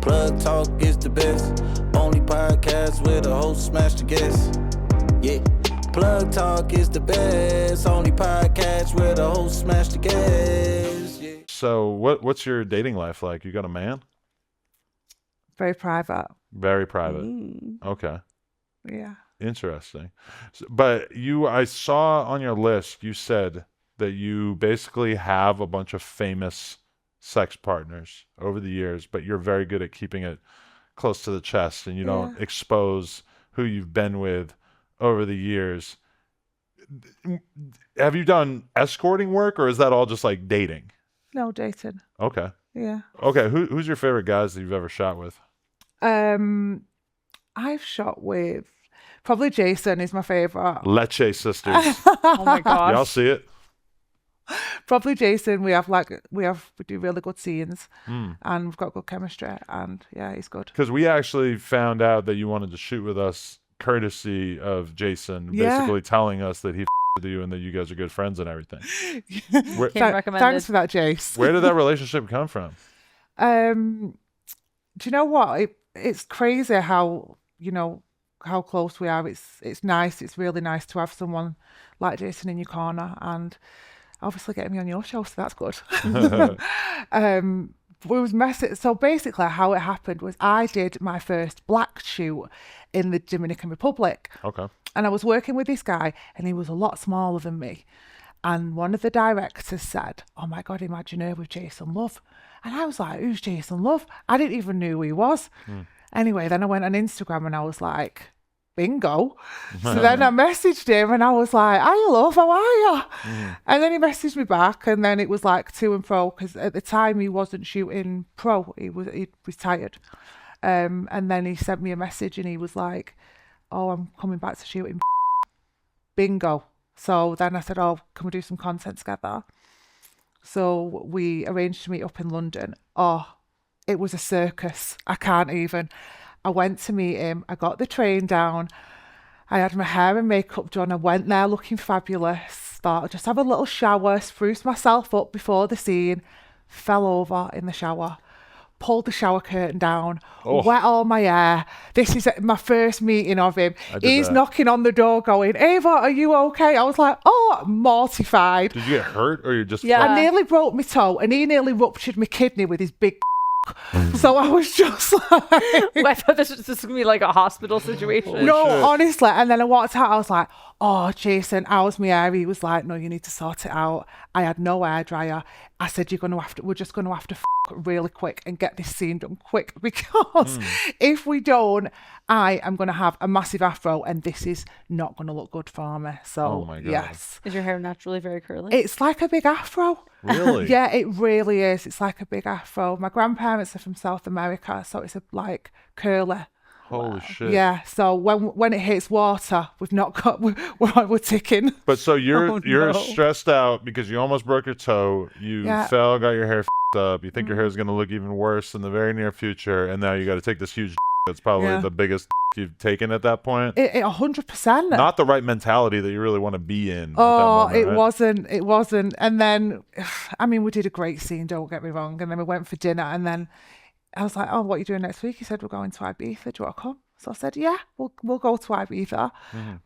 Plug Talk is the best. Only podcast where the host smash the guest. Yeah. Plug Talk is the best. Only podcast where the host smash the guest. Yeah. So what's your dating life like? You got a man? Very private. Very private. Okay. Yeah. Interesting. But I saw on your list, you said that you basically have a bunch of famous sex partners over the years, but you're very good at keeping it close to the chest and you don't expose who you've been with over the years. Have you done escorting work or is that all just like dating? No, dating. Okay. Yeah. Okay. Who's your favorite guys that you've ever shot with? I've shot with probably Jason is my favorite. Leche sisters. Oh my gosh. Y'all see it? Probably Jason. We do really good scenes and we've got good chemistry and yeah, he's good. Because we actually found out that you wanted to shoot with us courtesy of Jason basically telling us that he with you and that you guys are good friends and everything. Thanks for that, Jace. Where did that relationship come from? Do you know what? It's crazy how, how close we are. It's nice. It's really nice to have someone like Jason in your corner and obviously getting me on your show, so that's good. We was messing. So basically how it happened was I did my first black shoot in the Dominican Republic. Okay. And I was working with this guy and he was a lot smaller than me. And one of the directors said, "Oh my God, imagine her with Jason Love." And I was like, "Who's Jason Love?" I didn't even know who he was. Anyway, then I went on Instagram and I was like, bingo. So then I messaged him and I was like, "Hi, love, how are you?" And then he messaged me back and then it was like to and fro because at the time he wasn't shooting pro. He retired. And then he sent me a message and he was like, "Oh, I'm coming back to shooting." Bingo. So then I said, "Oh, can we do some content together?" So we arranged to meet up in London. Oh, it was a circus. I can't even. I went to meet him. I got the train down. I had my hair and makeup done. I went there looking fabulous. Thought I'd just have a little shower, spruce myself up before the scene. Fell over in the shower. Pulled the shower curtain down, wet all my hair. This is my first meeting of him. He's knocking on the door going, "Ava, are you okay?" I was like, oh, mortified. Did you get hurt or you just... Yeah, I nearly broke my toe and he nearly ruptured my kidney with his big so I was just like... I thought this was going to be like a hospital situation. No, honestly. And then I walked out, I was like, "Oh, Jason, how's my hair?" He was like, "No, you need to sort it out." I had no hairdryer. I said, we're just going to have to really quick and get this scene done quick because if we don't, I am going to have a massive afro and this is not going to look good for me. So, oh my God. Yes. Is your hair naturally very curly? It's like a big afro. Really? Yeah, it really is. It's like a big afro. My grandparents are from South America, so it's like curly. Holy shit. Yeah, so when it hits water, we're ticking. But so you're stressed out because you almost broke your toe, you fell, got your hair up, you think your hair is going to look even worse in the very near future, and now you got to take this huge that's probably the biggest you've taken at that point. 100%. Not the right mentality that you really want to be in. Oh, at that moment, it wasn't. And then, I mean, we did a great scene, don't get me wrong, and then we went for dinner, and then I was like, "Oh, what are you doing next week?" He said, "We're going to Ibiza. Do you want to come?" So I said, "Yeah, we'll go to Ibiza."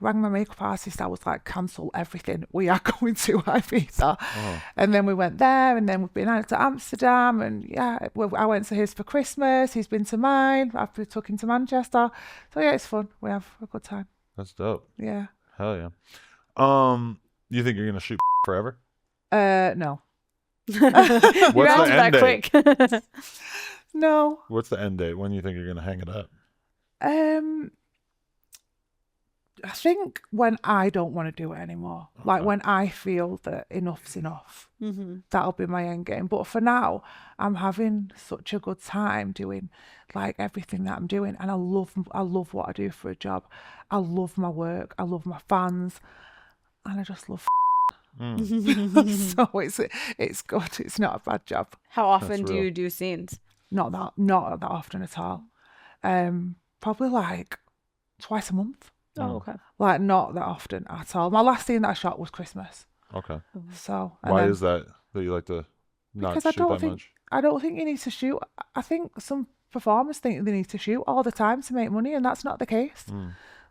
Rang my makeup artist. I was like, "Cancel everything. We are going to Ibiza." And then we went there, and then we've been out to Amsterdam, and I went to his for Christmas. He's been to mine. I've took him to Manchester. So yeah, it's fun. We have a good time. That's dope. Yeah. Hell yeah. You think you're gonna shoot forever? No. What's the end date? Quick. No. What's the end date? When do you think you're gonna hang it up? I think when I don't want to do it anymore, like when I feel that enough's enough, that'll be my end game. But for now, I'm having such a good time doing like everything that I'm doing, and I love what I do for a job. I love my work. I love my fans, and I just love. So it's good. It's not a bad job. How often do you do scenes? Not that often at all. Probably like twice a month. Oh, okay. Like not that often at all. My last scene that I shot was Christmas. Okay. So why is that you like to not shoot that much? I don't think you need to shoot. I think some performers think they need to shoot all the time to make money, and that's not the case.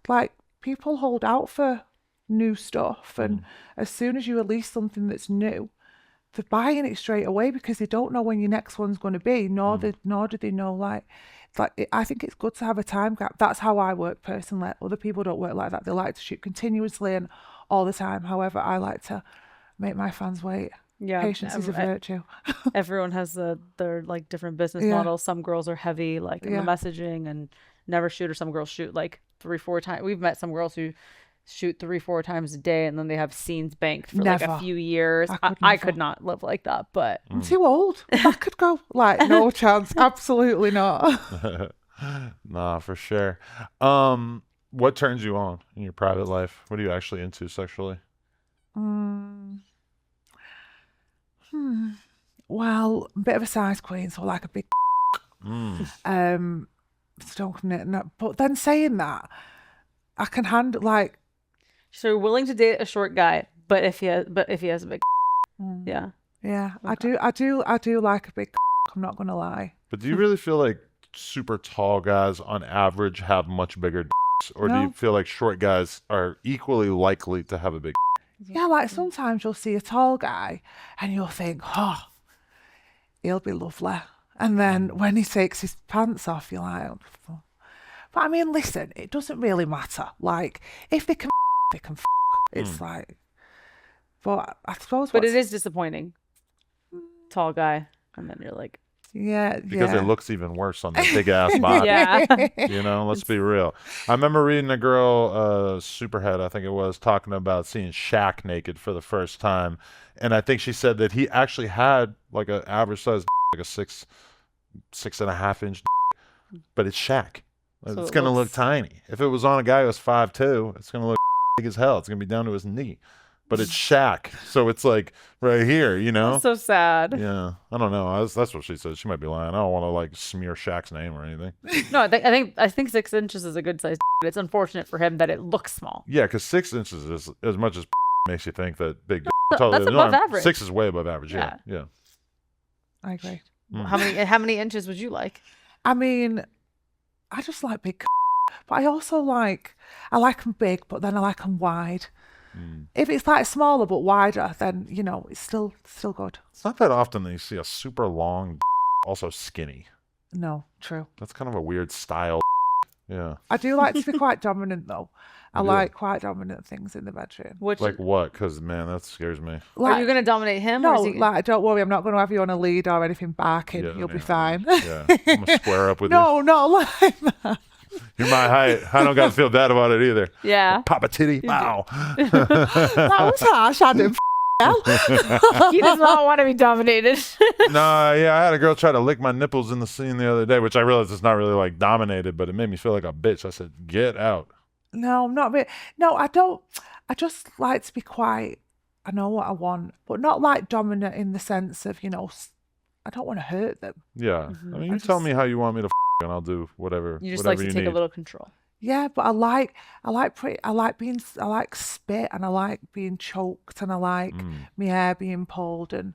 Like, people hold out for new stuff, and as soon as you release something that's new, they're buying it straight away because they don't know when your next one's going to be, nor do they know, like, I think it's good to have a time gap. That's how I work personally. Other people don't work like that. They like to shoot continuously and all the time. However, I like to make my fans wait. Yeah, Patience is a virtue. everyone has their like different business models. Some girls are heavy like in the messaging and never shoot, or some girls shoot like 3-4 times. We've met some girls who shoot 3-4 times a day, and then they have scenes banked for like a few years. I could not live like that, but I'm too old. I could go. Like, no chance. Absolutely not. Nah, for sure. What turns you on in your private life? What are you actually into sexually? Well, a bit of a size queen, so like a big stroking it. But then saying that, I can handle, like, so you're willing to date a short guy, but if he has a big yeah. Okay. I do like a big I'm not gonna lie. But do you really feel like super tall guys on average have much bigger dicks, or do you feel like short guys are equally likely to have a big? Yeah, like sometimes you'll see a tall guy and you'll think, oh, he'll be lovely. And then when he takes his pants off, you're like, oh. But I mean, listen, it doesn't really matter. Like, if they can, they can. It's like, but I suppose. But it is disappointing. Tall guy, and then you're like, yeah, because it looks even worse on the big ass body. yeah. You know, let's be real. I remember reading a girl, Superhead, I think it was, talking about seeing Shaq naked for the first time, and I think she said that he actually had like an average size, like a 6.5 inch, but it's Shaq. So it's gonna look tiny. If it was on a guy who was 5'2", it's gonna look big as hell. It's gonna be down to his knee. But it's Shaq, so it's like right here, you know. That's so sad. Yeah, I don't know. That's what she said. She might be lying. I don't want to like smear Shaq's name or anything. No, I think 6 inches is a good size. But it's unfortunate for him that it looks small. Yeah, because 6 inches is as much as makes you think that big. That's above average. 6 is way above average. Yeah. I agree. How many inches would you like? I mean, I just like big, but I also like them big, but then I like them wide. If it's like smaller but wider, then you know it's still good. It's not that often that you see a super long, also skinny. No, true. That's kind of a weird style. Yeah. I do like to be quite dominant though. I do? like quite dominant things in the bedroom. Which, like what? Because man, that scares me. Like, are you gonna dominate him? No, or is he... like don't worry, I'm not going to have you on a lead or anything barking. You'll be fine. Yeah, I'm gonna square up with you. No, not like that. You're my height. I don't got to feel bad about it either. Yeah. Pop a titty. Wow. That was harsh, Adam. He does not want to be dominated. Nah, yeah, I had a girl try to lick my nipples in the scene the other day, which I realized it's not really like dominated, but it made me feel like a bitch. I said, "Get out." No, I'm not. No, I don't. I just like to be quite. I know what I want, but not like dominant in the sense of, you know, I don't want to hurt them. Yeah. I mean, you tell me how you want me to and I'll do whatever. You just whatever like to you take need. a little control. Yeah, but I like spit, and I like being choked, and I like my hair being pulled, and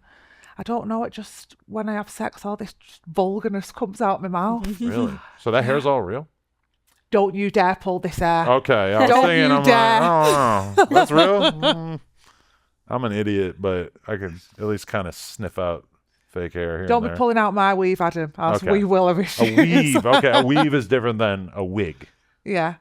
I don't know, it just, when I have sex, all this vulgarness comes out my mouth. Really? So that hair's all real? Don't you dare pull this hair. Okay, I was Don't thinking, you I'm dare. like, oh, that's real? I'm an idiot, but I can at least kind of sniff out fake hair here. Don't and be there. pulling out my weave, Adam. Else Okay. we will have A issues. weave. Okay, a weave is different than a wig. Yeah.